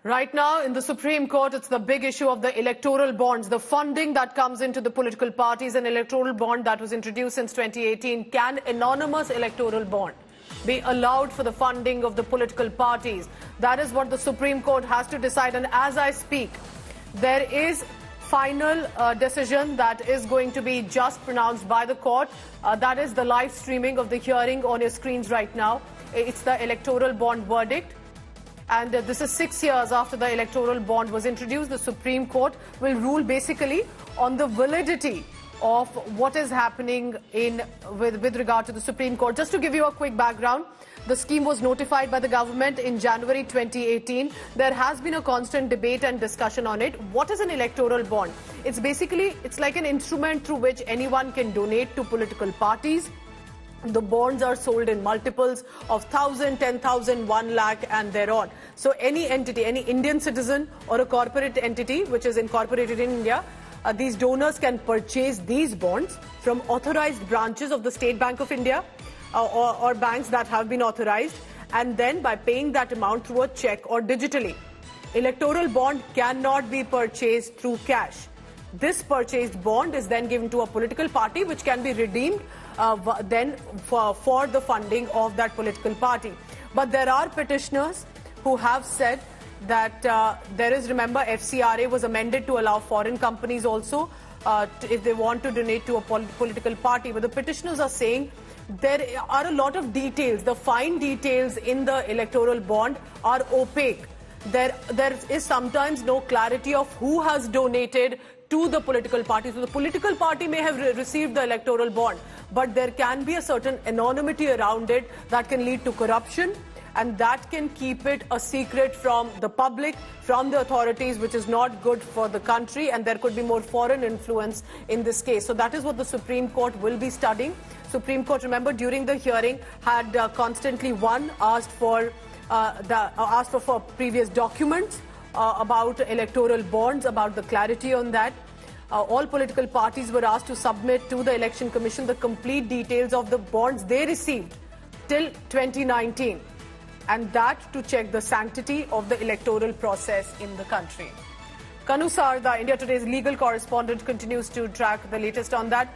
Right now, in the Supreme Court, it's the big issue of the electoral bonds, the funding that comes into the political parties. An electoral bond that was introduced since 2018. Can anonymous electoral bond be allowed for the funding of the political parties? That is what the Supreme Court has to decide. And as I speak, there is final decision that is going to be just pronounced by the court. That is the live streaming of the hearing on your screens right now. It's the electoral bond verdict. And this is 6 years after the electoral bond was introduced. The Supreme Court will rule basically on the validity of what is happening with regard to the Supreme Court. Just to give you a quick background, the scheme was notified by the government in January 2018. There has been a constant debate and discussion on it. What is an electoral bond? It's like an instrument through which anyone can donate to political parties. The bonds are sold in multiples of 1,000, 10,000, 1 lakh and thereon. So any entity, any Indian citizen or a corporate entity which is incorporated in India, these donors can purchase these bonds from authorized branches of the State Bank of India or banks that have been authorized, and then by paying that amount through a check or digitally. Electoral bond cannot be purchased through cash. This purchased bond is then given to a political party which can be redeemed then for the funding of that political party. But there are petitioners who have said that remember, FCRA was amended to allow foreign companies also if they want to donate to a political party. But the petitioners are saying there are a lot of details. The fine details in the electoral bond are opaque. There is sometimes no clarity of who has donated to the political party. So the political party may have received the electoral bond, but there can be a certain anonymity around it that can lead to corruption, and that can keep it a secret from the public, from the authorities, which is not good for the country, and there could be more foreign influence in this case. So that is what the Supreme Court will be studying. Supreme Court, remember, during the hearing had constantly asked for previous documents about electoral bonds, about the clarity on that. All political parties were asked to submit to the Election Commission the complete details of the bonds they received till 2019, and that to check the sanctity of the electoral process in the country. Kanu Sarda, India Today's legal correspondent, continues to track the latest on that.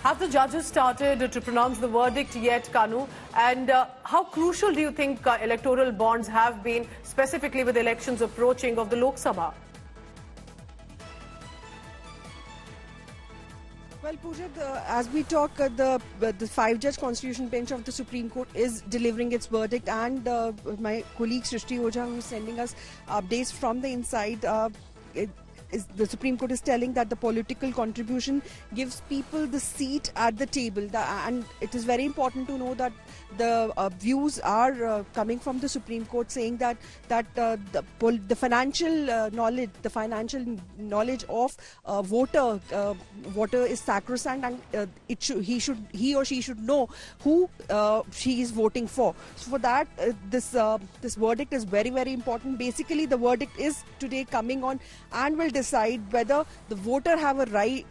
Have the judges started to pronounce the verdict yet, Kanu? And how crucial do you think electoral bonds have been, specifically with elections approaching of the Lok Sabha? Well, Pooja, as we talk, the 5-judge constitution bench of the Supreme Court is delivering its verdict, and my colleague Srishti Ojha, who is sending us updates from the inside, the Supreme Court is telling that the political contribution gives people the seat at the table, and it is very important to know that the views are coming from the Supreme Court, saying that the financial knowledge of voter is sacrosanct, and he or she should know who she is voting for. So for that, this verdict is very, very important. Basically, the verdict is today coming on and will decide whether the voter have a right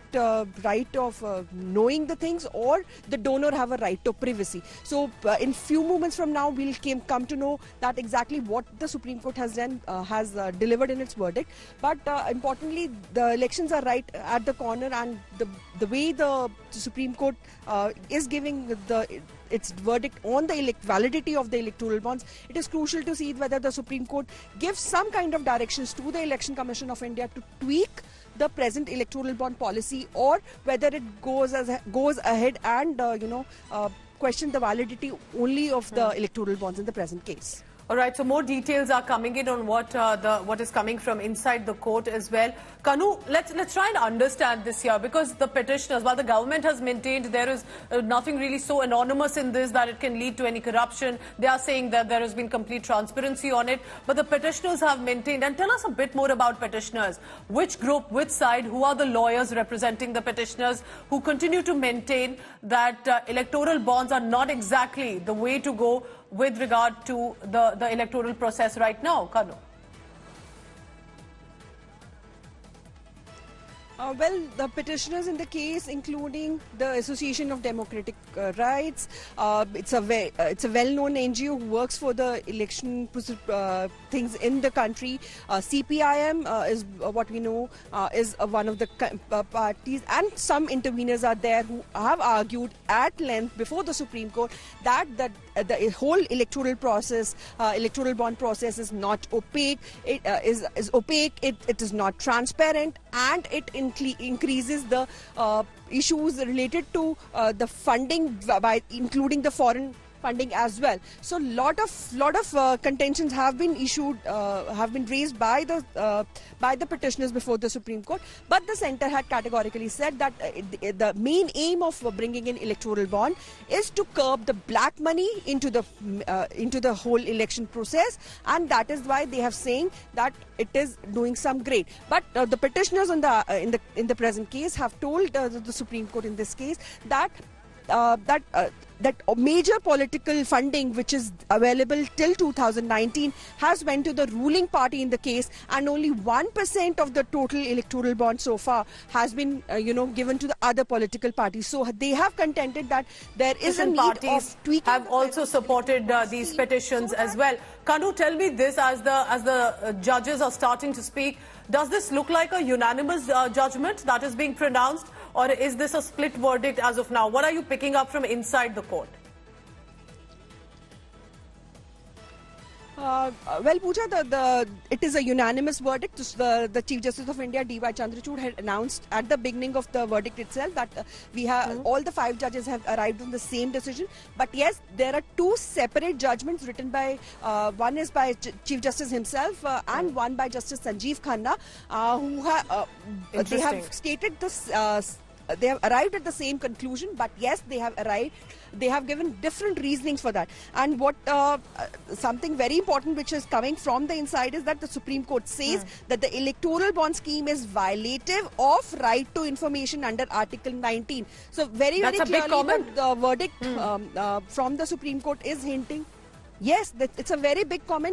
of knowing the things, or the donor have a right to privacy. So in few moments from now, we'll come to know that exactly what the Supreme Court has done, delivered in its verdict. But importantly, the elections are right at the corner, and the way the Supreme Court is giving its verdict on the validity of the electoral bonds, it is crucial to see whether the Supreme Court gives some kind of directions to the Election Commission of India to tweak the present electoral bond policy, or whether it goes ahead and question the validity only of the electoral bonds in the present case. All right, so more details are coming in on what is coming from inside the court as well. Kanu, let's try and understand this here, because the petitioners, while the government has maintained there is nothing really so anonymous in this that it can lead to any corruption, they are saying that there has been complete transparency on it. But the petitioners have maintained, and tell us a bit more about petitioners. Which group, which side, who are the lawyers representing the petitioners who continue to maintain that electoral bonds are not exactly the way to go with regard to the electoral process right now, Kanu? Well, the petitioners in the case, including the Association of Democratic Rights, it's a well-known NGO who works for the election things in the country. CPIM is what we know is one of the parties, and some interveners are there who have argued at length before the Supreme Court that the whole electoral process, electoral bond process, is not opaque. It is opaque. It is not transparent, and it increases the issues related to the funding by including the foreign funding as well. So lot of contentions have been raised by the petitioners before the Supreme Court. But the centre had categorically said that the main aim of bringing in electoral bond is to curb the black money into the whole election process, and that is why they have saying that it is doing some great. But the petitioners in the present case have told the Supreme Court in this case that major political funding which is available till 2019 has went to the ruling party in the case, and only 1% of the total electoral bond so far has been given to the other political parties. So they have contended that there is a need of tweaking. Have also supported these petitions as well. Kanu, tell me this, as the judges are starting to speak, does this look like a unanimous judgment that is being pronounced, or is this a split verdict as of now? What are you picking up from inside the court? Well, Pooja, it is a unanimous verdict. The Chief Justice of India, D.Y. Chandrachud, had announced at the beginning of the verdict itself that we have all the 5 judges have arrived on the same decision. But yes, there are 2 separate judgments written by one is by Chief Justice himself and one by Justice Sanjeev Khanna, who they have stated this. They have arrived at the same conclusion, but yes, they have given different reasonings for that. And what something very important which is coming from the inside is that the Supreme Court says that the electoral bond scheme is violative of right to information under Article 19. So very clearly the verdict from the Supreme Court is hinting. Yes, it's a very big comment,